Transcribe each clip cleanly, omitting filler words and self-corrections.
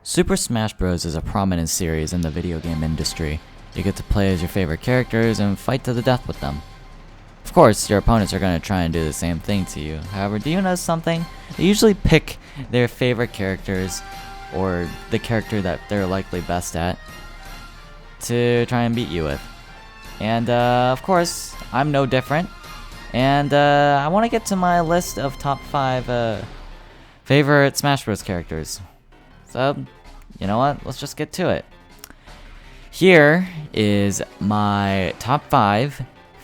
Super Smash Bros. Is a prominent series in the video game industry. You get to play as your favorite characters and fight to the death with them. Of course, your opponents are going to try and do the same thing to you. However, do you know something? They usually pick their favorite characters, or the character that they're likely best at, to try and beat you with. And of course, I'm no different. And I want to get to my list of top 5 favorite Smash Bros. Characters. So, you know what? Let's just get to it. Here is my top 5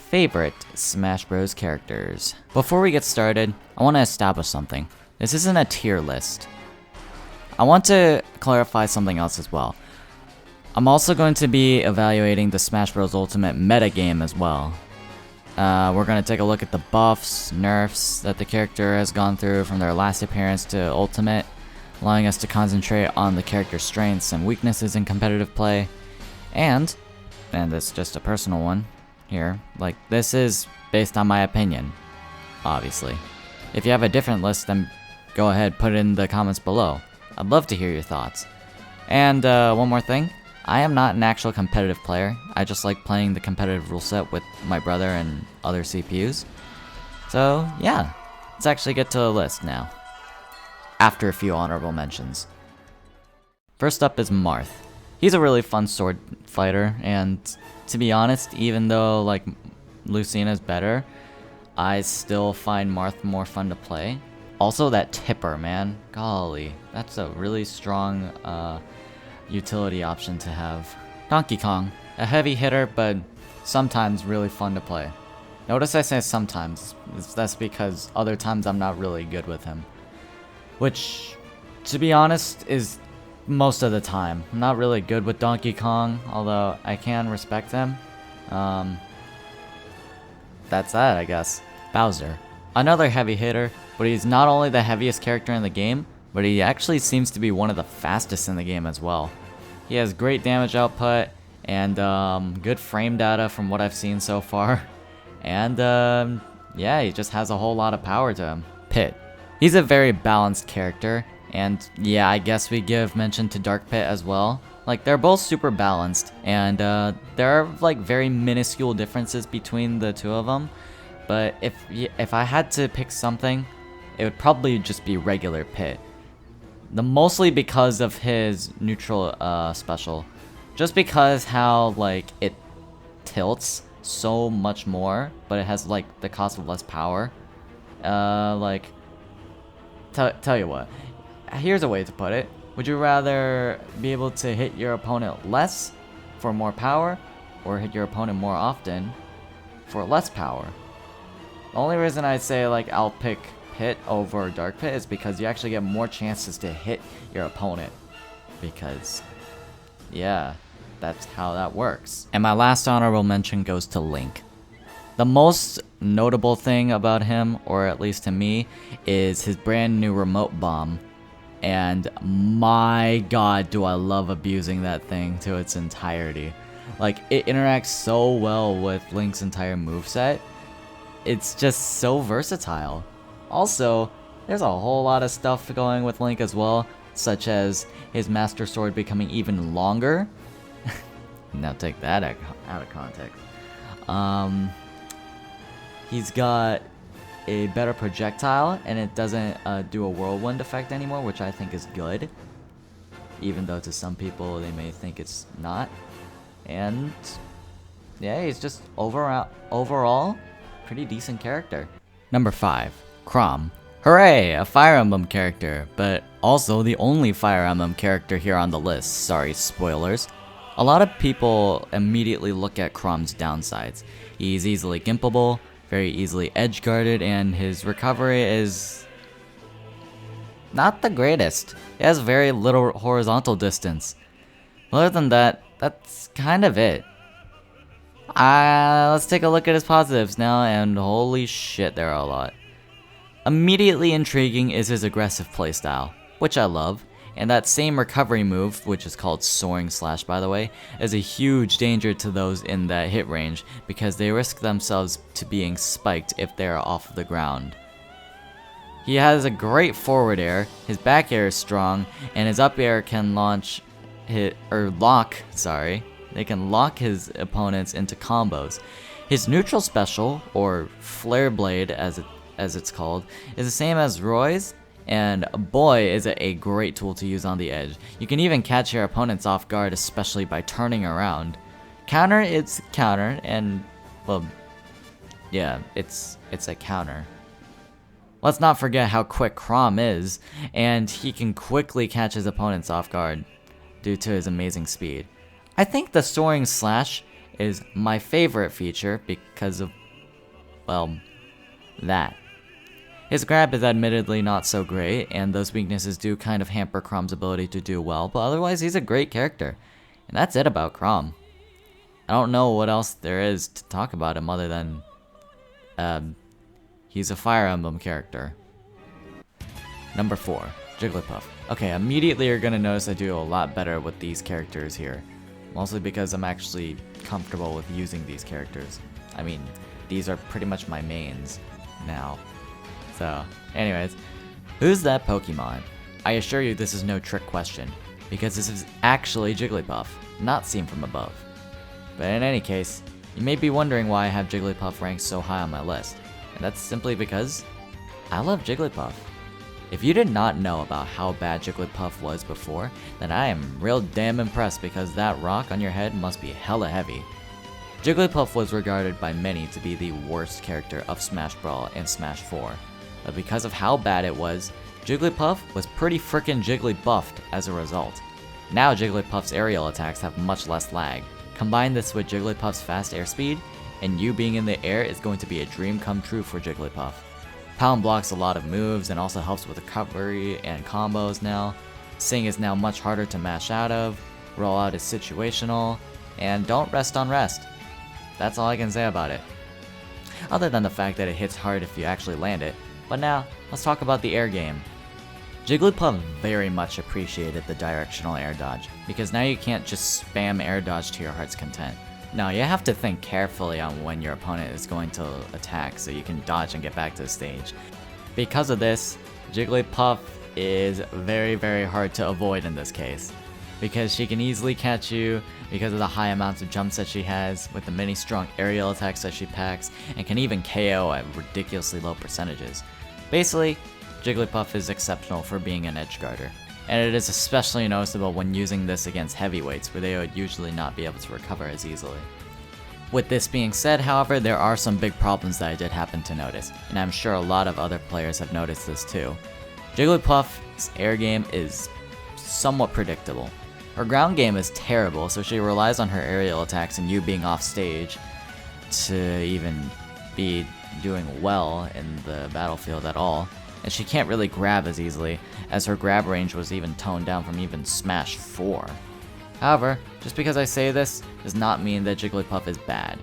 favorite Smash Bros. Characters. Before we get started, I want to establish something. This isn't a tier list. I want to clarify something else as well. I'm also going to be evaluating the Smash Bros. Ultimate metagame as well. We're going to take a look at the buffs, nerfs that the character has gone through from their last appearance to Ultimate, allowing us to concentrate on the character's strengths and weaknesses in competitive play. And it's just a personal one here, like, this is based on my opinion, obviously. If you have a different list, then go ahead, put it in the comments below. I'd love to hear your thoughts. And one more thing, I am not an actual competitive player. I just like playing the competitive rule set with my brother and other CPUs. So yeah, let's actually get to the list now, after a few honorable mentions. First up is Marth. He's a really fun sword fighter, and to be honest, even though like Lucina's better, I still find Marth more fun to play. Also that tipper, man, golly, that's a really strong utility option to have. Donkey Kong, a heavy hitter, but sometimes really fun to play. Notice I say sometimes, that's because other times I'm not really good with him. Which, to be honest, is most of the time. I'm not really good with Donkey Kong, although I can respect him. That's that, I guess. Bowser. Another heavy hitter, but he's not only the heaviest character in the game, but he actually seems to be one of the fastest in the game as well. He has great damage output, and good frame data from what I've seen so far. And yeah, he just has a whole lot of power to him. Pit. He's a very balanced character, and yeah, I guess we give mention to Dark Pit as well. Like, they're both super balanced, and there are like very minuscule differences between the two of them. But if I had to pick something, it would probably just be regular Pit. Mostly because of his neutral special. Just because how like it tilts so much more, but it has like the cost of less power. Like, tell you what, here's a way to put it. Would you rather be able to hit your opponent less for more power, or hit your opponent more often for less power? The only reason I'd say like I'll pick Pit over Dark Pit is because you actually get more chances to hit your opponent. Because, yeah, that's how that works. And my last honorable mention goes to Link. The most notable thing about him, or at least to me, is his brand new remote bomb. And my god, do I love abusing that thing to its entirety. Like, it interacts so well with Link's entire moveset. It's just so versatile. Also, there's a whole lot of stuff going with Link as well, such as his Master Sword becoming even longer. Now take that out of context. He's got a better projectile, and it doesn't do a whirlwind effect anymore, which I think is good. Even though to some people they may think it's not. And yeah, he's just overall pretty decent character. Number 5, Chrom. Hooray, a Fire Emblem character, but also the only Fire Emblem character here on the list. Sorry, spoilers. A lot of people immediately look at Chrom's downsides. He's easily gimpable, very easily edge-guarded, and his recovery is not the greatest. He has very little horizontal distance. Other than that, that's kind of it. Let's take a look at his positives now, and holy shit, there are a lot. Immediately intriguing is his aggressive playstyle, which I love, and that same recovery move, which is called Soaring Slash by the way, is a huge danger to those in that hit range because they risk themselves to being spiked if they are off the ground. He has a great forward air, his back air is strong, and his up air can they can lock his opponents into combos. His neutral special, or Flare Blade as it's called, is the same as Roy's, and boy is it a great tool to use on the edge. You can even catch your opponents off guard, especially by turning around. Counter, it's counter, and well, yeah, it's a counter. Let's not forget how quick Chrom is, and he can quickly catch his opponents off guard due to his amazing speed. I think the Soaring Slash is my favorite feature because of, well, that. His grab is admittedly not so great, and those weaknesses do kind of hamper Chrom's ability to do well, but otherwise he's a great character. And that's it about Chrom. I don't know what else there is to talk about him other than, he's a Fire Emblem character. Number 4, Jigglypuff. Okay, immediately you're gonna notice I do a lot better with these characters here. Mostly because I'm actually comfortable with using these characters. I mean, these are pretty much my mains now. So, anyways, who's that Pokemon? I assure you this is no trick question, because this is actually Jigglypuff, not seen from above. But in any case, you may be wondering why I have Jigglypuff ranked so high on my list, and that's simply because I love Jigglypuff. If you did not know about how bad Jigglypuff was before, then I am real damn impressed because that rock on your head must be hella heavy. Jigglypuff was regarded by many to be the worst character of Smash Brawl and Smash 4, but because of how bad it was, Jigglypuff was pretty frickin' Jiggly-buffed as a result. Now Jigglypuff's aerial attacks have much less lag. Combine this with Jigglypuff's fast airspeed, and you being in the air is going to be a dream come true for Jigglypuff. Pound blocks a lot of moves and also helps with recovery and combos now. Sing is now much harder to mash out of, roll out is situational, and don't rest on rest. That's all I can say about it. Other than the fact that it hits hard if you actually land it. But now, let's talk about the air game. Jigglypuff very much appreciated the directional air dodge, because now you can't just spam air dodge to your heart's content. No, you have to think carefully on when your opponent is going to attack so you can dodge and get back to the stage. Because of this, Jigglypuff is very, very hard to avoid in this case, because she can easily catch you because of the high amounts of jumps that she has, with the many strong aerial attacks that she packs, and can even KO at ridiculously low percentages. Basically, Jigglypuff is exceptional for being an edge guarder, and it is especially noticeable when using this against heavyweights, where they would usually not be able to recover as easily. With this being said, however, there are some big problems that I did happen to notice, and I'm sure a lot of other players have noticed this too. Jigglypuff's air game is somewhat predictable. Her ground game is terrible, so she relies on her aerial attacks and you being off stage to even be doing well in the battlefield at all. And she can't really grab as easily, as her grab range was even toned down from even Smash 4. However, just because I say this does not mean that Jigglypuff is bad.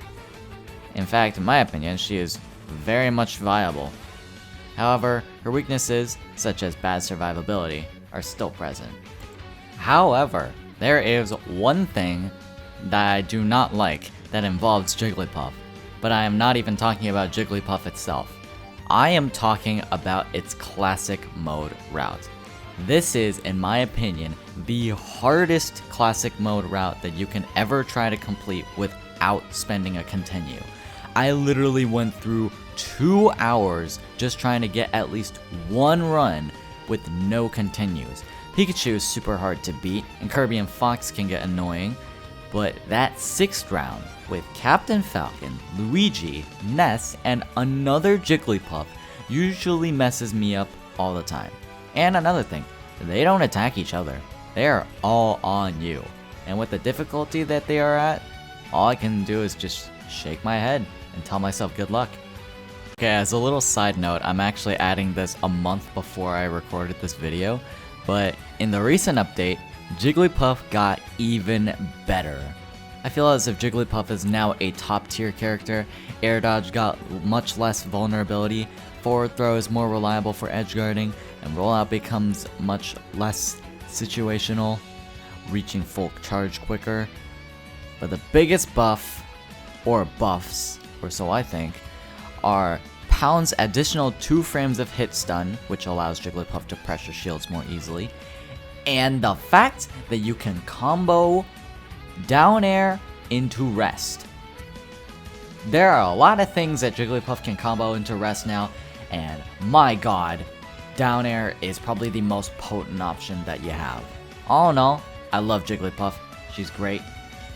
In fact, in my opinion, she is very much viable. However, her weaknesses, such as bad survivability, are still present. However, there is one thing that I do not like that involves Jigglypuff, but I am not even talking about Jigglypuff itself. I am talking about its classic mode route. This is, in my opinion, the hardest classic mode route that you can ever try to complete without spending a continue. I literally went through 2 hours just trying to get at least one run with no continues. Pikachu is super hard to beat, and Kirby and Fox can get annoying, but that 6th round with Captain Falcon, Luigi, Ness, and another Jigglypuff usually messes me up all the time. And another thing, they don't attack each other. They are all on you. And with the difficulty that they are at, all I can do is just shake my head and tell myself good luck. Okay, as a little side note, I'm actually adding this a month before I recorded this video, but in the recent update, Jigglypuff got even better. I feel as if Jigglypuff is now a top tier character, air dodge got much less vulnerability, forward throw is more reliable for edge guarding, and rollout becomes much less situational, reaching full charge quicker. But the biggest buff, or buffs, or so I think, are compounds additional 2 frames of hit stun, which allows Jigglypuff to pressure shields more easily, and the fact that you can combo down air into rest. There are a lot of things that Jigglypuff can combo into rest now, and my god, down air is probably the most potent option that you have. All in all, I love Jigglypuff. She's great,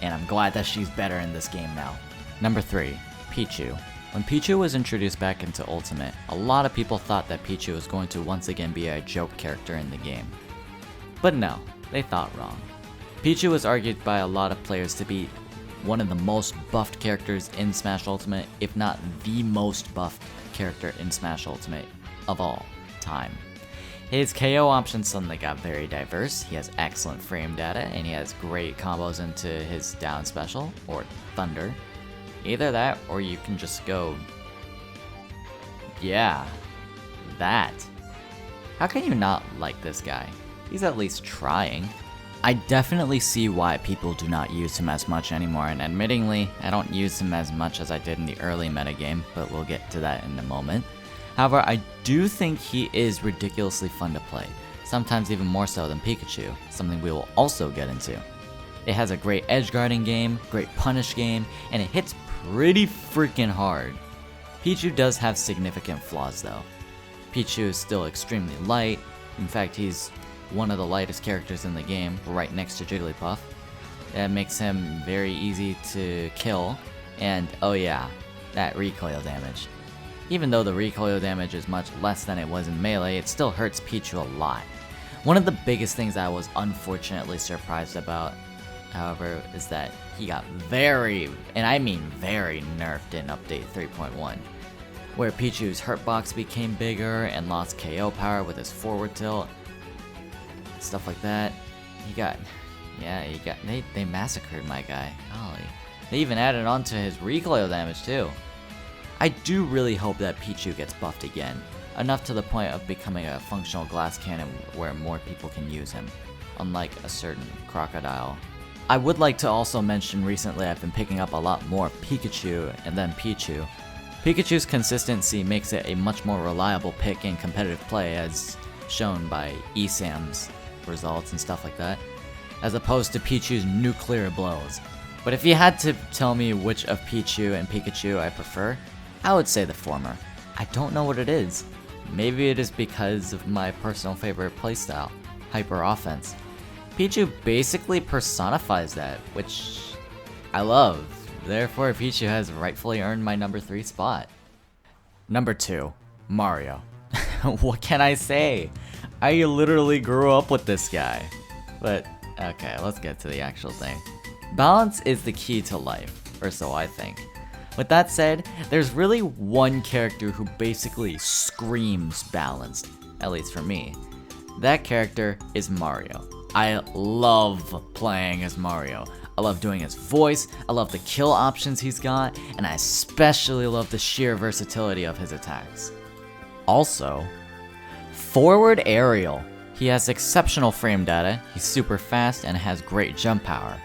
and I'm glad that she's better in this game now. Number 3, Pichu. When Pichu was introduced back into Ultimate, a lot of people thought that Pichu was going to once again be a joke character in the game. But no, they thought wrong. Pichu was argued by a lot of players to be one of the most buffed characters in Smash Ultimate, if not the most buffed character in Smash Ultimate of all time. His KO options suddenly got very diverse. He has excellent frame data, and he has great combos into his down special, or Thunder. Either that, or you can just go, yeah, that. How can you not like this guy? He's at least trying. I definitely see why people do not use him as much anymore, and admittingly, I don't use him as much as I did in the early metagame, but we'll get to that in a moment. However, I do think he is ridiculously fun to play, sometimes even more so than Pikachu, something we will also get into. It has a great edge guarding game, great punish game, and it hits pretty freaking hard. Pichu does have significant flaws though. Pichu is still extremely light, in fact he's one of the lightest characters in the game, right next to Jigglypuff. That makes him very easy to kill, and oh yeah, that recoil damage. Even though the recoil damage is much less than it was in Melee, it still hurts Pichu a lot. One of the biggest things I was unfortunately surprised about, however, is that he got very, and I mean very, nerfed in Update 3.1, where Pichu's hurtbox became bigger and lost KO power with his forward tilt. Stuff like that. They massacred my guy. Golly. They even added on to his recoil damage too. I do really hope that Pichu gets buffed again, enough to the point of becoming a functional glass cannon where more people can use him, unlike a certain Crocodile. I would like to also mention recently I've been picking up a lot more Pikachu and then Pichu. Pikachu's consistency makes it a much more reliable pick in competitive play, as shown by ESAM's results and stuff like that, as opposed to Pichu's nuclear blows. But if you had to tell me which of Pichu and Pikachu I prefer, I would say the former. I don't know what it is. Maybe it is because of my personal favorite playstyle, Hyper Offense. Pichu basically personifies that, which I love. Therefore, Pichu has rightfully earned my number 3 spot. Number 2, Mario. What can I say? I literally grew up with this guy. But, okay, let's get to the actual thing. Balance is the key to life, or so I think. With that said, there's really one character who basically screams balanced, at least for me. That character is Mario. I love playing as Mario. I love doing his voice, I love the kill options he's got, and I especially love the sheer versatility of his attacks. Also, forward aerial. He has exceptional frame data, he's super fast, and has great jump power.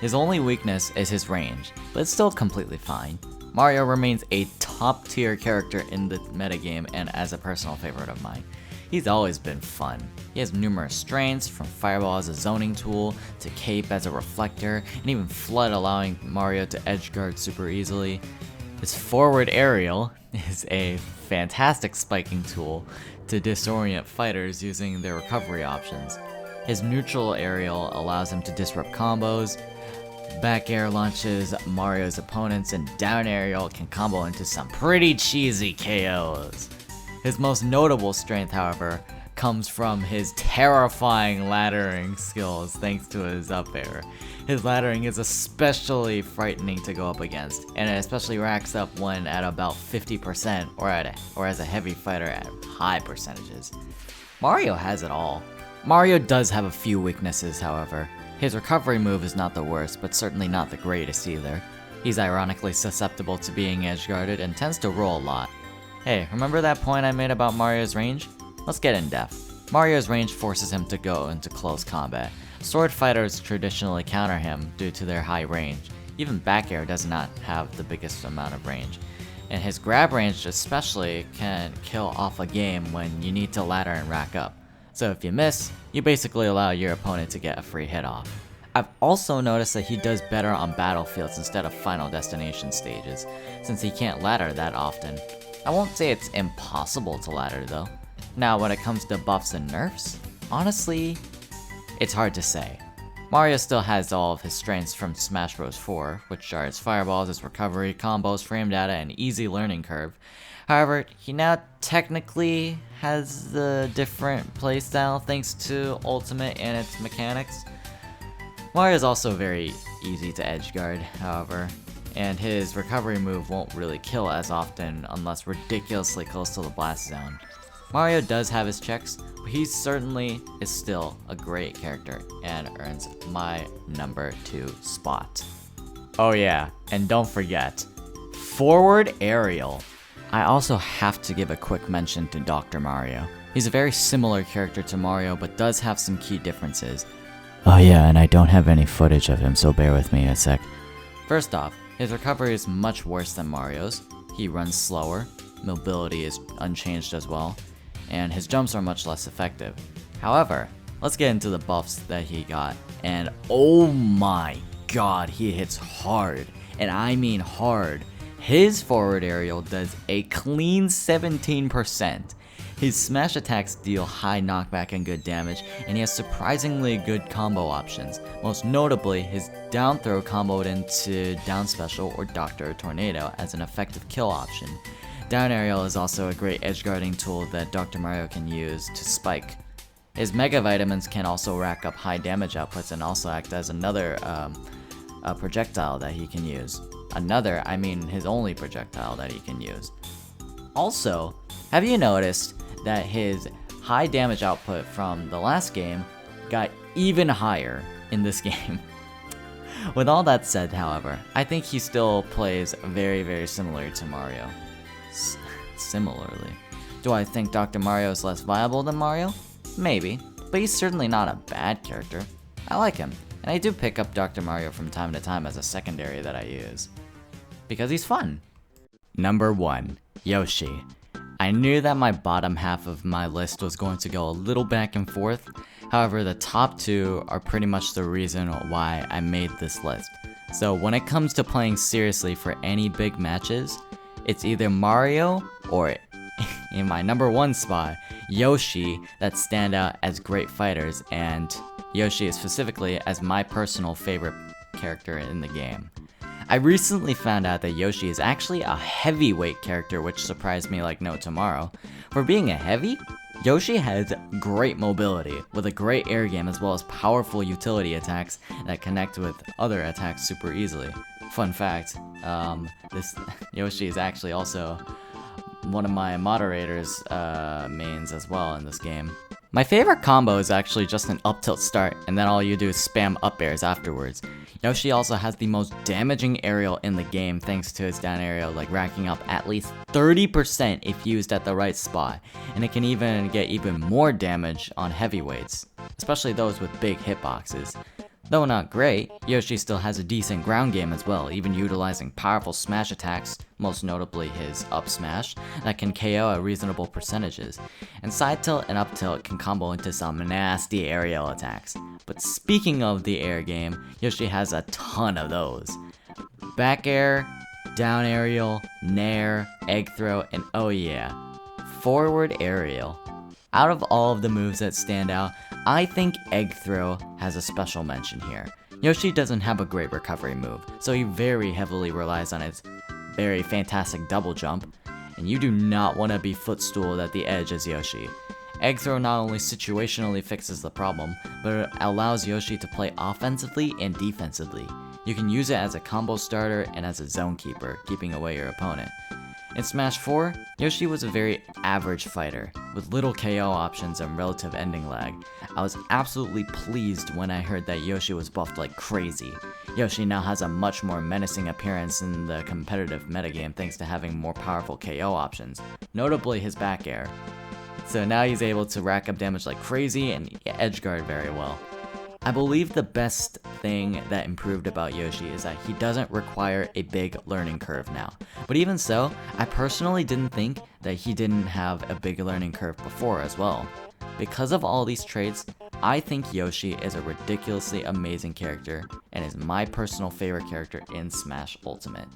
His only weakness is his range, but it's still completely fine. Mario remains a top tier character in the metagame and as a personal favorite of mine. He's always been fun. He has numerous strengths, from Fireball as a zoning tool, to Cape as a reflector, and even Flood allowing Mario to edge guard super easily. His forward aerial is a fantastic spiking tool to disorient fighters using their recovery options. His neutral aerial allows him to disrupt combos. Back air launches Mario's opponents, and down aerial can combo into some pretty cheesy KOs. His most notable strength, however, comes from his terrifying laddering skills thanks to his up air. His laddering is especially frightening to go up against, and it especially racks up when at about 50% or as a heavy fighter at high percentages. Mario has it all. Mario does have a few weaknesses, however. His recovery move is not the worst, but certainly not the greatest either. He's ironically susceptible to being edge-guarded and tends to roll a lot. Hey, remember that point I made about Mario's range? Let's get in depth. Mario's range forces him to go into close combat. Sword fighters traditionally counter him due to their high range. Even back air does not have the biggest amount of range. and his grab range especially can kill off a game when you need to ladder and rack up. So if you miss, you basically allow your opponent to get a free hit off. I've also noticed that he does better on battlefields instead of final destination stages, since he can't ladder that often. I won't say it's impossible to ladder though. Now when it comes to buffs and nerfs, honestly, it's hard to say. Mario still has all of his strengths from Smash Bros. 4, which are his fireballs, his recovery, combos, frame data, and easy learning curve. However, he now technically has the different playstyle thanks to Ultimate and its mechanics. Mario is also very easy to edgeguard, however, and his recovery move won't really kill as often unless ridiculously close to the blast zone. Mario does have his checks, but he certainly is still a great character and earns my number 2 spot. Oh yeah, and don't forget, forward aerial. I also have to give a quick mention to Dr. Mario. He's a very similar character to Mario, but does have some key differences. Oh yeah, and I don't have any footage of him, so bear with me a sec. First off, his recovery is much worse than Mario's. He runs slower, mobility is unchanged as well, and his jumps are much less effective. However, let's get into the buffs that he got, and oh my god, he hits hard, and I mean hard. His forward aerial does a clean 17%. His smash attacks deal high knockback and good damage, and he has surprisingly good combo options, most notably his down throw comboed into down special or Dr. Tornado as an effective kill option. Down aerial is also a great edge guarding tool that Dr. Mario can use to spike. His Mega Vitamins can also rack up high damage outputs and also act as another projectile that he can use. I mean his only projectile that he can use. Also, have you noticed that his high damage output from the last game got even higher in this game? With all that said, however, I think he still plays very, very similar to Mario. Similarly. Do I think Dr. Mario is less viable than Mario? Maybe, but he's certainly not a bad character. I like him, and I do pick up Dr. Mario from time to time as a secondary that I use. Because he's fun. Number 1. Yoshi. I knew that my bottom half of my list was going to go a little back and forth, however the top 2 are pretty much the reason why I made this list. So when it comes to playing seriously for any big matches, it's either Mario or, in my number 1 spot, Yoshi that stand out as great fighters, and Yoshi specifically as my personal favorite character in the game. I recently found out that Yoshi is actually a heavyweight character, which surprised me like no tomorrow. For being a heavy, Yoshi has great mobility, with a great air game as well as powerful utility attacks that connect with other attacks super easily. Fun fact, this Yoshi is actually also one of my moderators' mains as well in this game. My favorite combo is actually just an up tilt start, and then all you do is spam up airs afterwards. Yoshi also has the most damaging aerial in the game thanks to his down aerial, like racking up at least 30% if used at the right spot, and it can even get even more damage on heavyweights, especially those with big hitboxes. Though not great, Yoshi still has a decent ground game as well, even utilizing powerful smash attacks, most notably his up smash, that can KO at reasonable percentages, and side tilt and up tilt can combo into some nasty aerial attacks. But speaking of the air game, Yoshi has a ton of those. Back air, down aerial, nair, egg throw, and oh yeah, forward aerial. Out of all of the moves that stand out, I think egg throw has a special mention here. Yoshi doesn't have a great recovery move, so he very heavily relies on his very fantastic double jump, and you do not want to be footstooled at the edge as Yoshi. Egg throw not only situationally fixes the problem, but it allows Yoshi to play offensively and defensively. You can use it as a combo starter and as a zone keeper, keeping away your opponent. In Smash 4, Yoshi was a very average fighter, with little KO options and relative ending lag. I was absolutely pleased when I heard that Yoshi was buffed like crazy. Yoshi now has a much more menacing appearance in the competitive metagame thanks to having more powerful KO options, notably his back air. So now he's able to rack up damage like crazy and edgeguard very well. I believe the best thing that improved about Yoshi is that he doesn't require a big learning curve now. But even so, I personally didn't think that he didn't have a big learning curve before as well. Because of all these traits, I think Yoshi is a ridiculously amazing character and is my personal favorite character in Smash Ultimate.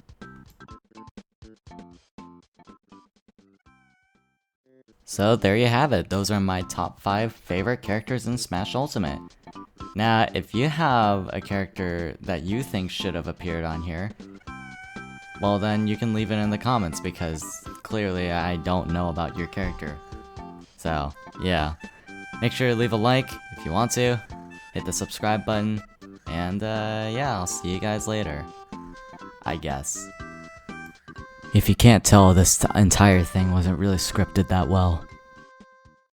So there you have it, those are my top 5 favorite characters in Smash Ultimate. Now, if you have a character that you think should have appeared on here, well then you can leave it in the comments because clearly I don't know about your character. So, yeah. Make sure to leave a like if you want to, hit the subscribe button, and yeah, I'll see you guys later. I guess. If you can't tell, this entire thing wasn't really scripted that well.